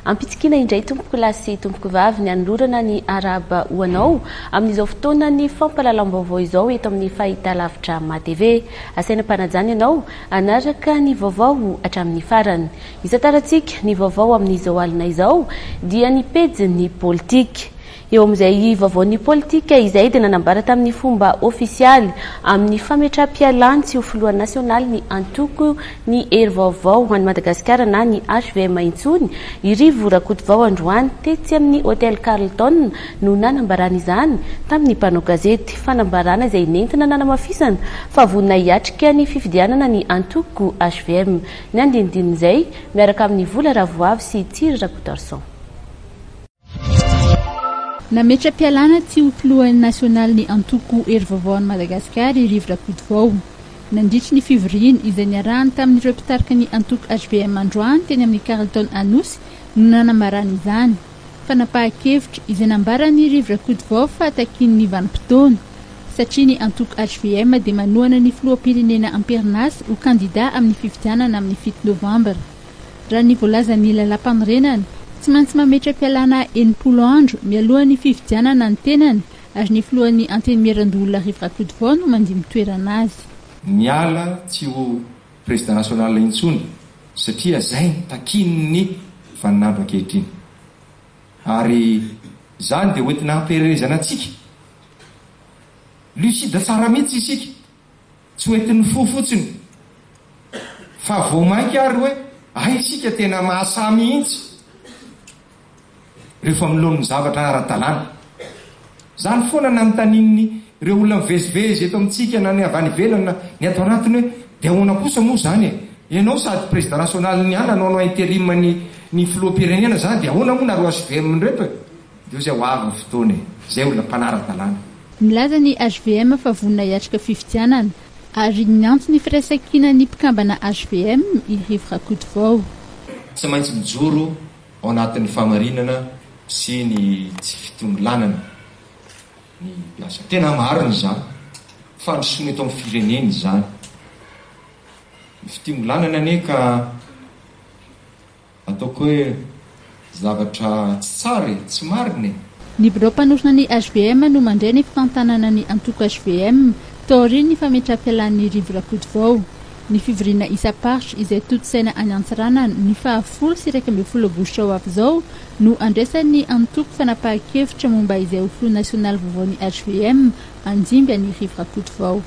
Ampitsikina indray tompoko lahy sy tompoko vavy ny anolorana ny araba hoanao amin'izao fotoana ny fampahalalam-baovao izao eto amin'ny fahitalavitra MATV. Asaina mpanajany ianao anaraka ny vaovao hatramin'ny farany. Isatarantsika ny vaovao amin'izao alina izao dia ny pejin'ny politika. Eo amin'izay vaovaon'ny politika izay dia nanambara tamin'ny fomba ofisialy amin'ny fametraha-pialany sy ho filohan'ny nasionaly ny antoko ny hery vaovao ho an'i Madagasikara na ny HVM intsony irivo rakotovao androany tetsy amin'ny hôtel Carlton no nanambarana izany tamin'ny mpanao gazety. Fanambarana izay nentina nanamafisana fa vonina hiatrika ny fifidianana ny antoko HVM. Ny andinindin'izay miaraka amin'ny Vola Ravoavy sy Tsiry Rakotorson. Nametra-pialana tsy ho filohan'ny nasionaly ny antoko hery vaovao an'i Madagasikara irivo rakotovao. Nandritry ny fivoriany izay niarahany tamin'ireo mpitarika ny antoko HVM androany teny amin'ny Carlton Anosy no nanambarana izany. Fanapahan-kevitra izay nambarany irivo rakotovao fa takin'ny vanim-potoana satria ny antoko HVM dia manohana ny filoham-pirenena amperinasy ho kandida amin'ny fifidianana amin'ny 7 Novambra. Raha ny voalazan'ny lalam-panorenana tsy maintsy mametra-pialana 80 andro mialohan'ny fifidianana ny tenany ary ny filohan'ny antenimieran-doholona Rivo Rakotovao no mandimy toerana azy. Miala tsy ho président national intsony satria zay takin'ny vaninandro ankehitriny. Ary zany dia hoentina hampiherezana antsika. Lucide tsara mihitsy isika. Tsy hoentin'ny fo fotsiny. Fa vao mainka ary hoe isika tena mahasa mihitsy. Rehefa milon'ny zavatra ara-dalàna. Zany foana namitanin'ny ireo olona mivezivezy eto amintsika na ny avy any ivelany ny ato anatiny hoe dia ahoana kosa moa zany ianao sady président national ny ana anao interim ny filoham-pirenena zany dia ahoana moa na ro HVM reto dia zay ho avy fotoana zay olona mpanara-dalàna. Milaza ny HVM fa vonina hiatrika fifidianana ary niantso ny firaisan-kina ny mpikambana HVM i Rivo Rakotovao. Tsy maintsy mijoro ao anatin'ny famarinana sy ny tsy fitongolanana ny piasa. Tena marina zany fa nisony eto amin'ny fireneny zany. Ny fitongolanana ane ka ataoko hoe zavatra tsy tsara tsy marina. Ny birao mpanosona ny HVM no mandray ny fitantanana ny antoko HVM taoriny ny fametra-pialan'ny Rivo Rakotovao. Ny fivoriana isa-paritra izay toto-saina any Antsiranana ny 10 aogositra ho avy izao no andraisan'ny antoko fanapahan-kevitra momba izay ho filoha nasionaly vaovaon'ny HVM andimby an'i Rivo Rakotovao.